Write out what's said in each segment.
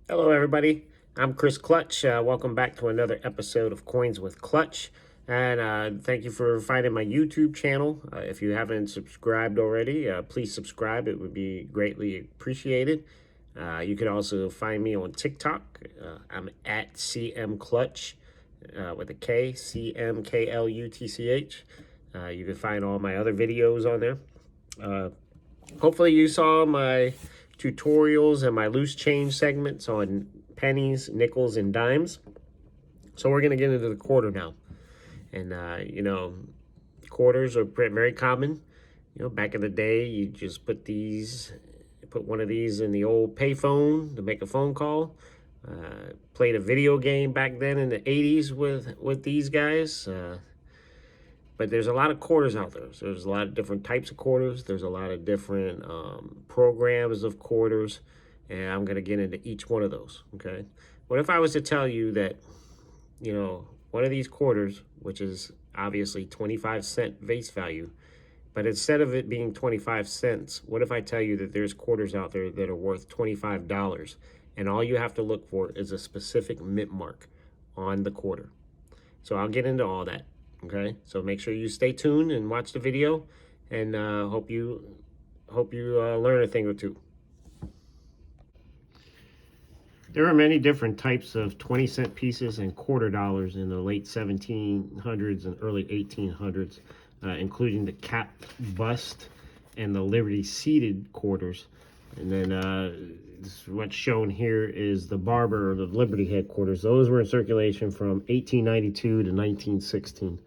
Hello, everybody. I'm Chris Clutch. Welcome back to another episode of Coins with Clutch. And thank you for finding my YouTube channel. If you haven't subscribed already, please subscribe. It would be greatly appreciated. You can also find me on TikTok. I'm at CM Clutch with a K, CMKLUTCH. You can find all my other videos on there. Hopefully you saw my tutorials and my loose change segments on pennies, nickels, and dimes. So we're going to get into the quarter now. And, quarters are very common. Back in the day, you just put one of these in the old payphone to make a phone call. Played a video game back then in the 80s with these guys. But there's a lot of quarters out there. So there's a lot of different types of quarters. There's a lot of different programs of quarters. And I'm going to get into each one of those, okay? What if I was to tell you that, one of these quarters, which is obviously 25-cent face value, but instead of it being 25 cents, what if I tell you that there's quarters out there that are worth $25, and all you have to look for is a specific mint mark on the quarter? So I'll get into all that. Okay, so make sure you stay tuned and watch the video, and hope you learn a thing or two. There are many different types of 20-cent pieces and quarter dollars in the late 1700s and early 1800s, including the capped bust and the Liberty seated quarters. And then what's shown here is the Barber or the Liberty headquarters. Those were in circulation from 1892 to 1916.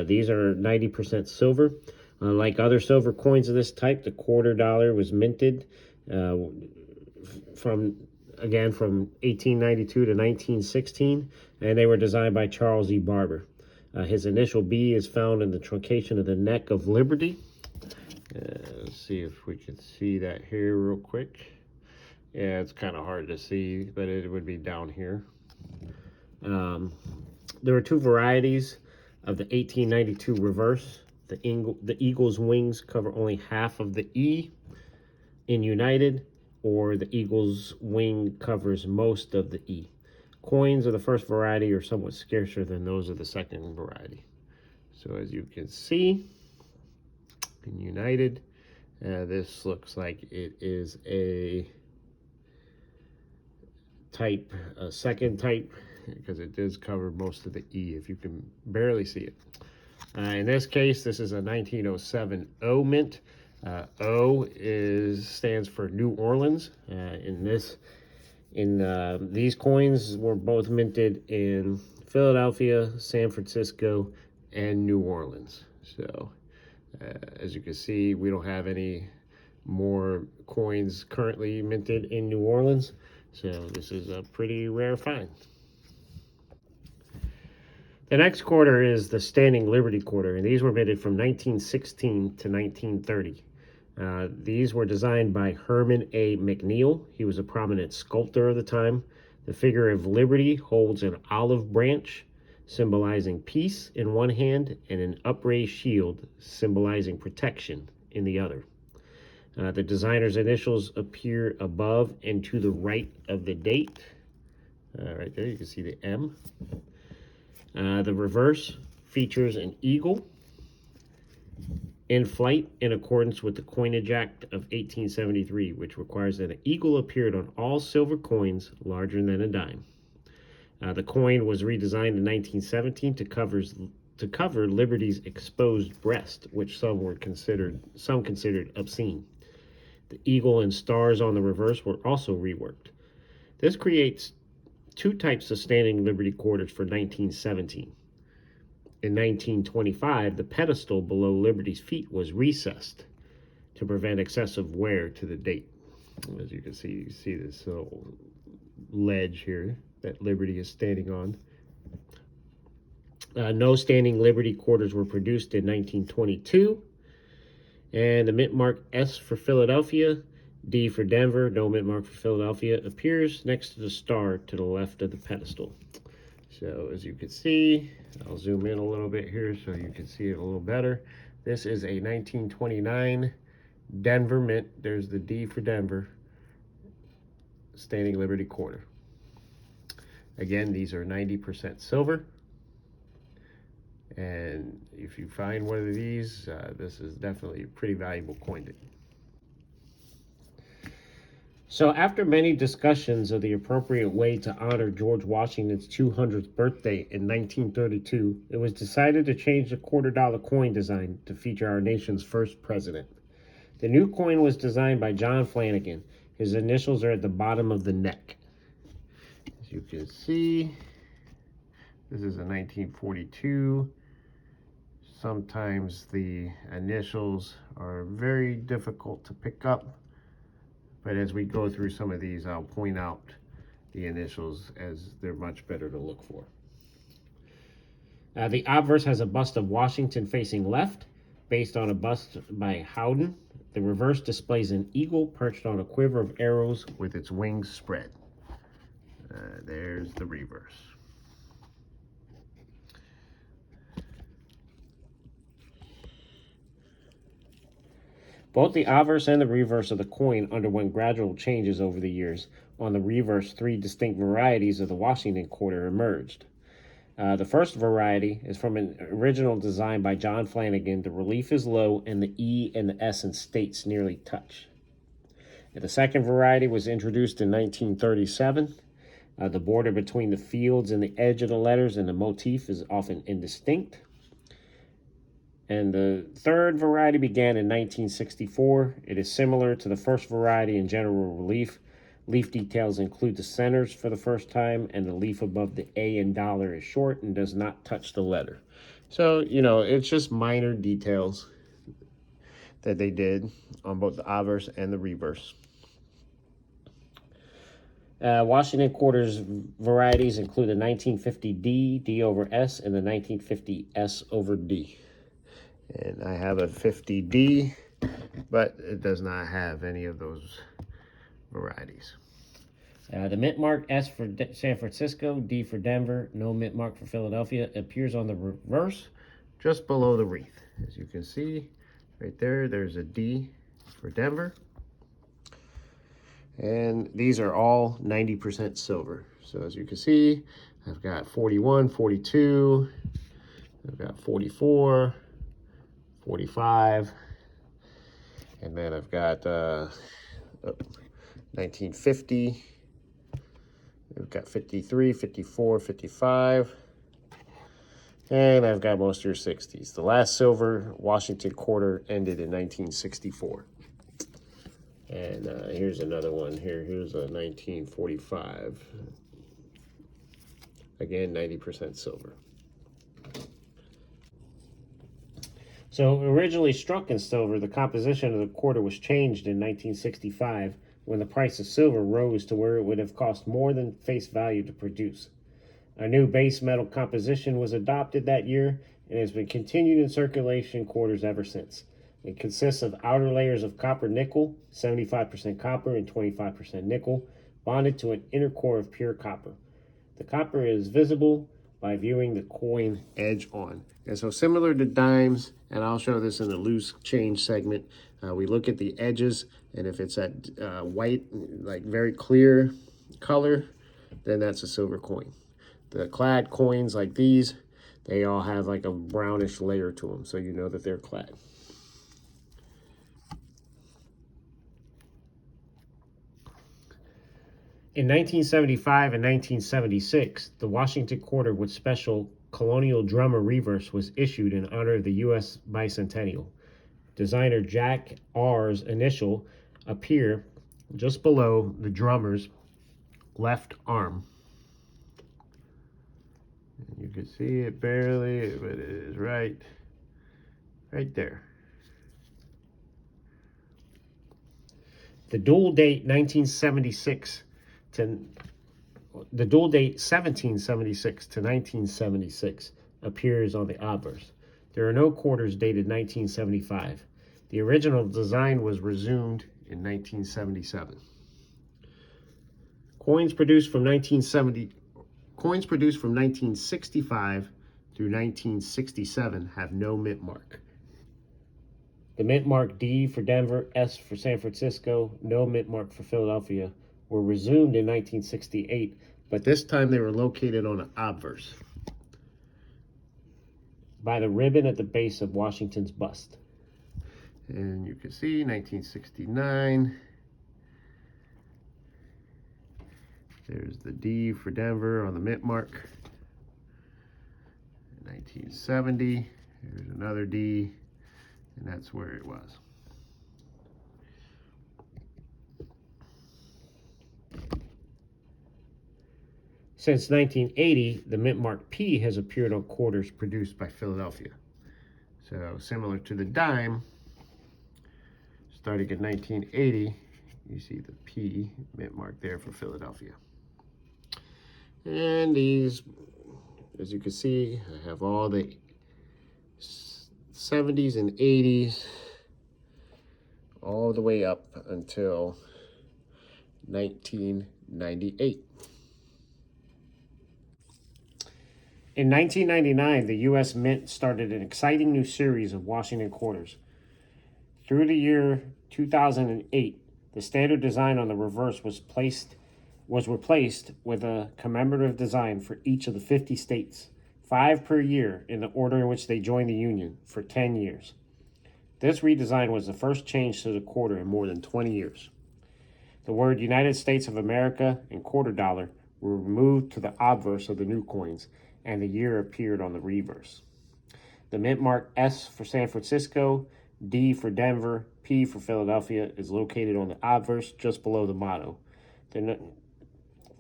These are 90% silver. Like other silver coins of this type, the quarter dollar was minted from 1892 to 1916, and they were designed by Charles E. Barber. His initial B is found in the truncation of the neck of Liberty. Let's see if we can see that here real quick. Yeah, it's kind of hard to see, but it would be down here. There are two varieties of the 1892 reverse. The Eagle's wings cover only half of the E in United, or the Eagle's wing covers most of the E. Coins of the first variety are somewhat scarcer than those of the second variety. So as you can see, in United, this looks like it is a second type, because it does cover most of the E, if you can barely see it. In this case, this is a 1907 O mint. O stands for New Orleans. These coins were both minted in Philadelphia, San Francisco, and New Orleans. So, as you can see, we don't have any more coins currently minted in New Orleans. So this is a pretty rare find. The next quarter is the Standing Liberty quarter, and these were minted from 1916 to 1930. These were designed by Herman A. McNeil. He was a prominent sculptor of the time. The figure of Liberty holds an olive branch symbolizing peace in one hand and an upraised shield symbolizing protection in the other. The designer's initials appear above and to the right of the date. Right there, you can see the M. The reverse features an eagle in flight in accordance with the Coinage Act of 1873, which requires that an eagle appeared on all silver coins larger than a dime. The coin was redesigned in 1917 to cover Liberty's exposed breast, which some considered obscene. The eagle and stars on the reverse were also reworked. This creates two types of Standing Liberty quarters for 1917. In 1925, the pedestal below Liberty's feet was recessed to prevent excessive wear to the date. As you can see, you see this little ledge here that Liberty is standing on. No Standing Liberty quarters were produced in 1922. And the mint mark S for Philadelphia, D for Denver, no mint mark for Philadelphia, appears next to the star to the left of the pedestal. So as you can see, I'll zoom in a little bit here so you can see it a little better. This is a 1929 Denver mint. There's the D for Denver. Standing Liberty quarter. Again, these are 90% silver. And if you find one of these, this is definitely a pretty valuable coin. So after many discussions of the appropriate way to honor George Washington's 200th birthday in 1932, it was decided to change the $quarter coin design to feature our nation's first president. The new coin was designed by John Flanagan. His initials are at the bottom of the neck. As you can see, this is a 1942. Sometimes the initials are very difficult to pick up, but as we go through some of these, I'll point out the initials as they're much better to look for. The obverse has a bust of Washington facing left, based on a bust by Howden. The reverse displays an eagle perched on a quiver of arrows with its wings spread. There's the reverse. Both the obverse and the reverse of the coin underwent gradual changes over the years. On the reverse, 3 distinct varieties of the Washington quarter emerged. The first variety is from an original design by John Flanagan. The relief is low and the E and the S in states nearly touch. The second variety was introduced in 1937. The border between the fields and the edge of the letters and the motif is often indistinct. And the third variety began in 1964. It is similar to the first variety in general relief. Leaf details include the centers for the first time, and the leaf above the A in dollar is short and does not touch the letter. So, it's just minor details that they did on both the obverse and the reverse. Washington quarters varieties include the 1950 D, D over S, and the 1950 S over D. And I have a 50D, but it does not have any of those varieties. The mint mark S for San Francisco, D for Denver, no mint mark for Philadelphia, appears on the reverse just below the wreath. As you can see right there, there's a D for Denver. And these are all 90% silver. So as you can see, I've got 41, 42, I've got 44, 45, and then I've got 1950, I've got 53, 54, 55, and I've got most of your 60s. The last silver Washington quarter ended in 1964. And here's another one here. Here's a 1945. Again, 90% silver. So originally struck in silver, the composition of the quarter was changed in 1965 when the price of silver rose to where it would have cost more than face value to produce. A new base metal composition was adopted that year and has been continued in circulation in quarters ever since. It consists of outer layers of copper nickel, 75% copper and 25% nickel, bonded to an inner core of pure copper. The copper is visible by viewing the coin edge on. And so similar to dimes, and I'll show this in the loose change segment, we look at the edges, and if it's that white, like very clear color, then that's a silver coin. The clad coins like these, they all have like a brownish layer to them, so you know that they're clad. In 1975 and 1976, the Washington quarter with special colonial drummer reverse was issued in honor of the U.S. bicentennial. Designer Jack R's initial appear just below the drummer's left arm. You can see it barely, but it is right there. The dual date 1776 to 1976 appears on the obverse. There are no quarters dated 1975. The original design was resumed in 1977. Coins produced from 1965 through 1967 have no mint mark. The mint mark D for Denver, S for San Francisco, no mint mark for Philadelphia, were resumed in 1968, but this time they were located on an obverse by the ribbon at the base of Washington's bust. And you can see 1969. There's the D for Denver on the mint mark. 1970, here's another D, and that's where it was. Since 1980, the mint mark P has appeared on quarters produced by Philadelphia. So similar to the dime, starting in 1980, you see the P mint mark there for Philadelphia. And these, as you can see, I have all the 70s and 80s all the way up until 1998. In 1999, the U.S. Mint started an exciting new series of Washington quarters. Through the year 2008, the standard design on the reverse was replaced with a commemorative design for each of the 50 states, 5 per year in the order in which they joined the Union, for 10 years. This redesign was the first change to the quarter in more than 20 years. The word United States of America and quarter dollar were removed to the obverse of the new coins, and the year appeared on the reverse. The mint mark S for San Francisco, D for Denver, P for Philadelphia is located on the obverse just below the motto.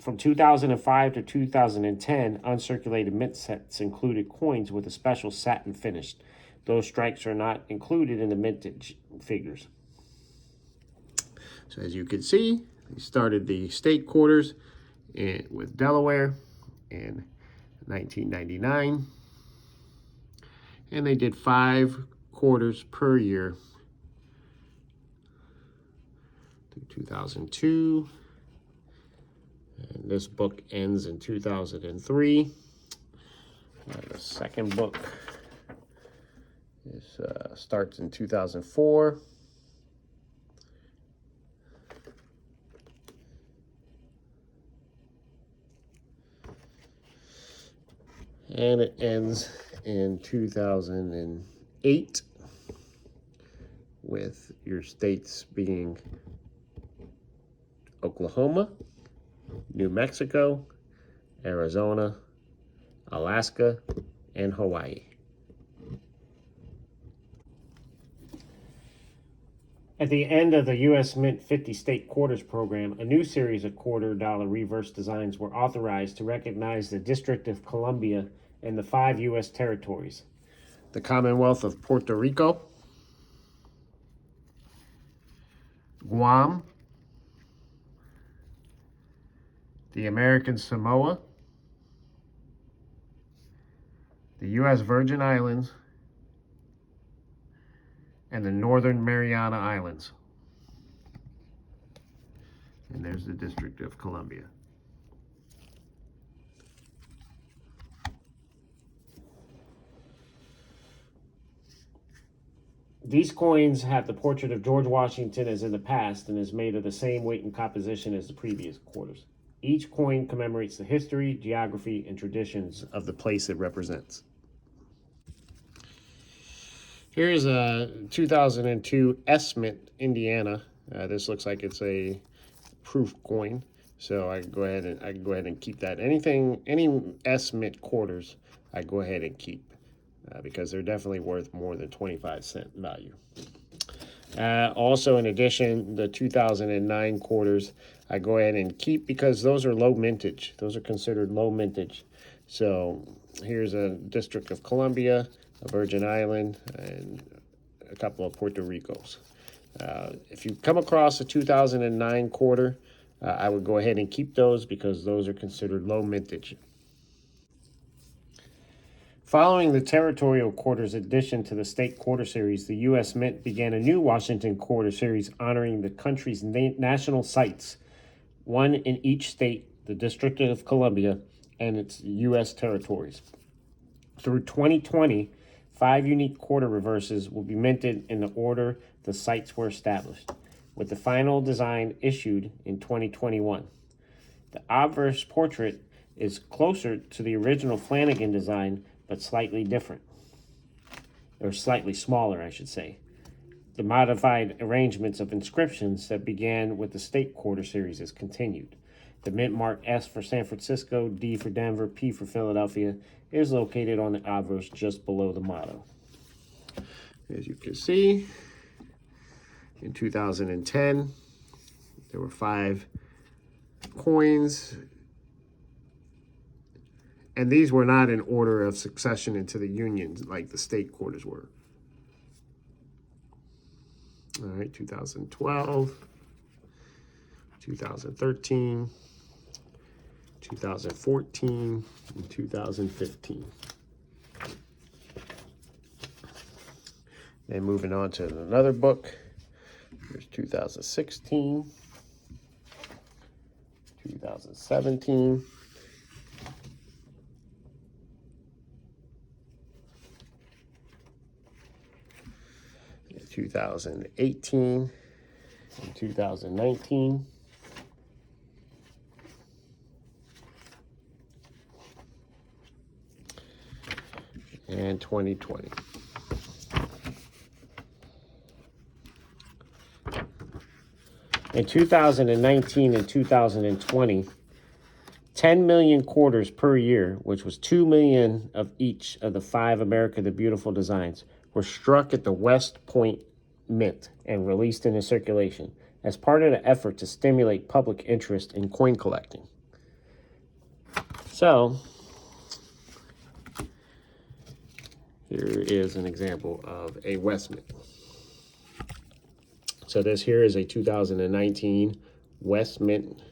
From 2005 to 2010, uncirculated mint sets included coins with a special satin finish. Those strikes are not included in the mintage figures. So as you can see, they started the state quarters with Delaware in 1999, and they did 5 quarters per year through 2002, and this book ends in 2003. The second book starts in 2004. And it ends in 2008 with your states being Oklahoma, New Mexico, Arizona, Alaska, and Hawaii. At the end of the U.S. Mint 50 State Quarters program, a new series of quarter dollar reverse designs were authorized to recognize the District of Columbia and the 5 U.S. territories: the Commonwealth of Puerto Rico, Guam, the American Samoa, the U.S. Virgin Islands, and the Northern Mariana Islands. And there's the District of Columbia. These coins have the portrait of George Washington as in the past and is made of the same weight and composition as the previous quarters. Each coin commemorates the history, geography, and traditions of the place it represents. Here's a 2002 S Mint, Indiana. This looks like it's a proof coin, so I can go ahead and keep that. Any S Mint quarters, I go ahead and keep because they're definitely worth more than 25-cent value. Also, in addition, the 2009 quarters, I go ahead and keep because those are low mintage. Those are considered low mintage. So here's a District of Columbia, a Virgin Island, and a couple of Puerto Ricos. If you come across a 2009 quarter, I would go ahead and keep those because those are considered low mintage. Following the territorial quarters addition to the state quarter series, the U.S. Mint began a new Washington quarter series honoring the country's national sites, one in each state, the District of Columbia, and its U.S. territories. Through 2020, 5 unique quarter reverses will be minted in the order the sites were established. with the final design issued in 2021. The obverse portrait is closer to the original Flanagan design, but slightly different, or slightly smaller, I should say. The modified arrangements of inscriptions that began with the State Quarter series is continued. The mint mark S for San Francisco, D for Denver, P for Philadelphia is located on the obverse just below the motto. As you can see, in 2010, there were 5 coins, and these were not in order of succession into the Union like the State Quarters were. All right, 2012, 2013, 2014, and 2015. And moving on to another book, here's 2016, 2017, 2018, and 2019. And 2020. In 2019 and 2020, 10 million quarters per year, which was 2 million of each of the 5 America the Beautiful designs, were struck at the West Point Mint and released into circulation as part of the effort to stimulate public interest in coin collecting. So, here is an example of a West Mint. So this here is a 2019 West Mint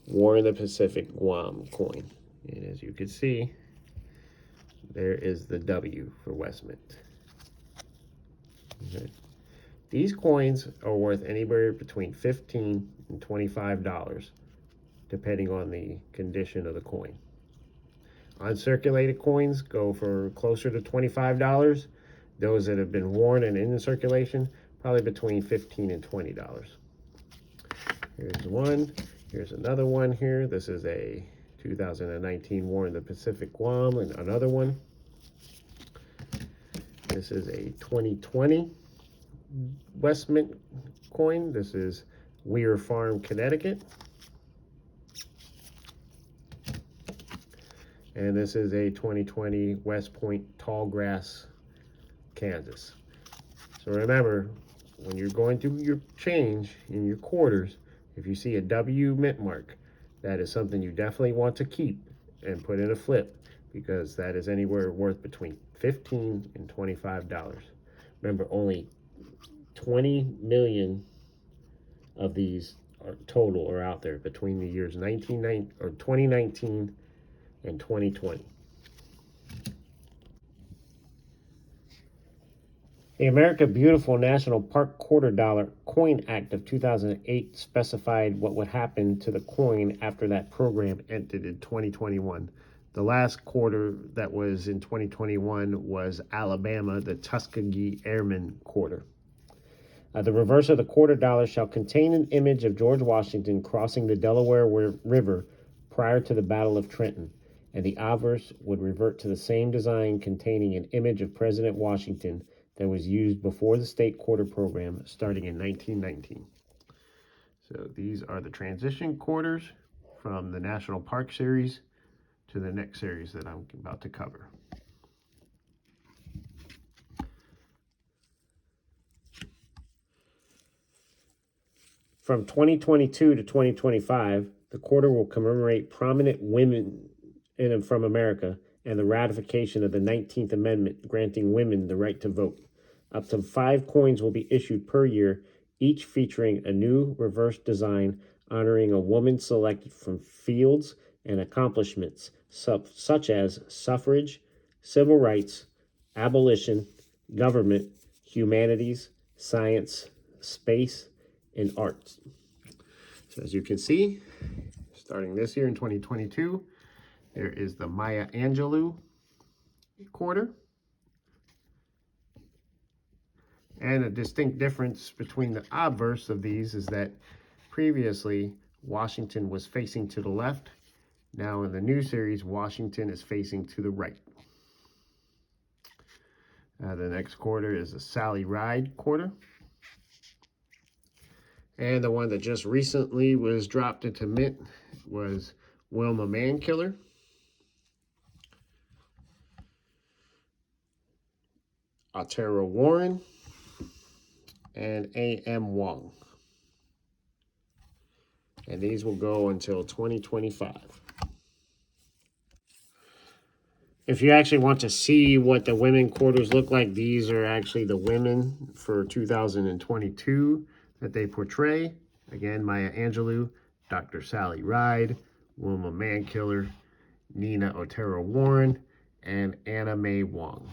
War in the Pacific Guam coin. And as you can see, there is the W for West Mint. Okay. These coins are worth anywhere between $15 and $25, depending on the condition of the coin. Uncirculated coins go for closer to $25. Those that have been worn and in circulation, probably between $15 and $20. Here's one. Here's another one here. This is a 2019 War in the Pacific Guam, and another one. This is a 2020 West Mint coin. This is Weir Farm, Connecticut. And this is a 2020 West Point Tallgrass, Kansas. So remember, when you're going through your change in your quarters, if you see a W mint mark, that is something you definitely want to keep and put in a flip, because that is anywhere worth between $15 and $25. Remember, only 20 million of these total are out there between the years 2019 and 2020. The America Beautiful National Park Quarter Dollar Coin Act of 2008 specified what would happen to the coin after that program ended in 2021. The last quarter that was in 2021 was Alabama, the Tuskegee Airmen quarter. The reverse of the quarter dollar shall contain an image of George Washington crossing the Delaware River prior to the Battle of Trenton, and the obverse would revert to the same design containing an image of President Washington that was used before the State Quarter program starting in 1919. So these are the transition quarters from the National Park series to the next series that I'm about to cover. From 2022 to 2025, the quarter will commemorate prominent women in and from America and the ratification of the 19th Amendment granting women the right to vote. Up to 5 coins will be issued per year, each featuring a new reverse design honoring a woman selected from fields and accomplishments such as suffrage, civil rights, abolition, government, humanities, science, space, and arts. So as you can see, starting this year in 2022, there is the Maya Angelou quarter. And a distinct difference between the obverse of these is that previously Washington was facing to the left. Now in the new series, Washington is facing to the right. The next quarter is a Sally Ride quarter. And the one that just recently was dropped into mint was Wilma Mankiller. Otero Warren, and A.M. Wong. And these will go until 2025. If you actually want to see what the women quarters look like, these are actually the women for 2022 that they portray. Again, Maya Angelou, Dr. Sally Ride, Wilma Mankiller, Nina Otero Warren, and Anna Mae Wong.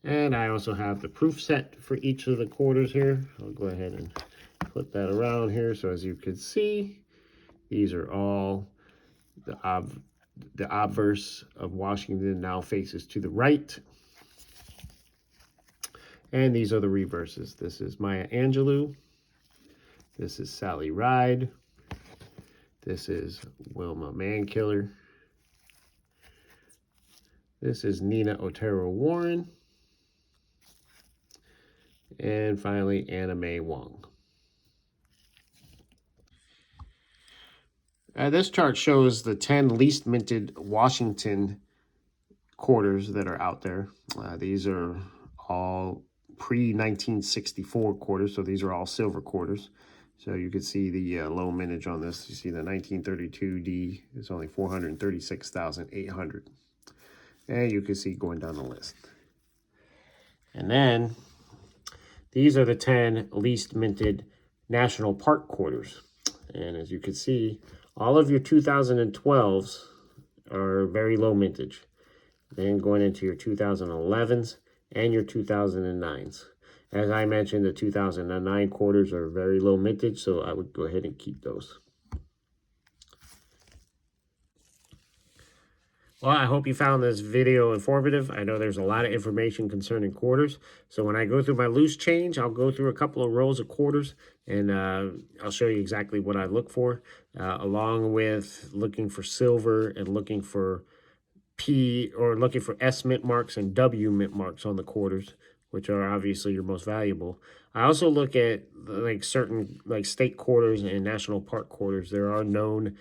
And I also have the proof set for each of the quarters here. I'll go ahead and flip that around here. So as you can see, these are all the obverse of Washington now faces to the right. And these are the reverses. This is Maya Angelou. This is Sally Ride. This is Wilma Mankiller. This is Nina Otero Warren. And finally, Anna Mae Wong. This chart shows the 10 least minted Washington quarters that are out there. These are all pre-1964 quarters, so these are all silver quarters. So you can see the low mintage on this. You see the 1932D is only 436,800. And you can see going down the list. And then these are the 10 least minted national park quarters. And as you can see, all of your 2012s are very low mintage. Then going into your 2011s and your 2009s. As I mentioned, the 2009 quarters are very low mintage, so I would go ahead and keep those. Well, I hope you found this video informative. I know there's a lot of information concerning quarters. So when I go through my loose change, I'll go through a couple of rows of quarters, and I'll show you exactly what I look for, along with looking for silver and looking for looking for S mint marks and W mint marks on the quarters, which are obviously your most valuable. I also look at certain state quarters and national park quarters. There are known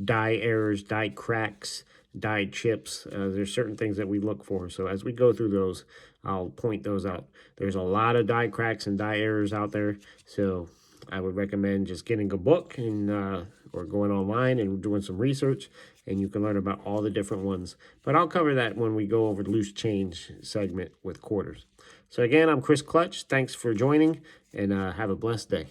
die errors, die cracks, die chips. There's certain things that we look for. So as we go through those, I'll point those out. There's a lot of die cracks and die errors out there. So I would recommend just getting a book and or going online and doing some research, and you can learn about all the different ones. But I'll cover that when we go over the loose change segment with quarters. So again, I'm Chris Clutch. Thanks for joining, and have a blessed day.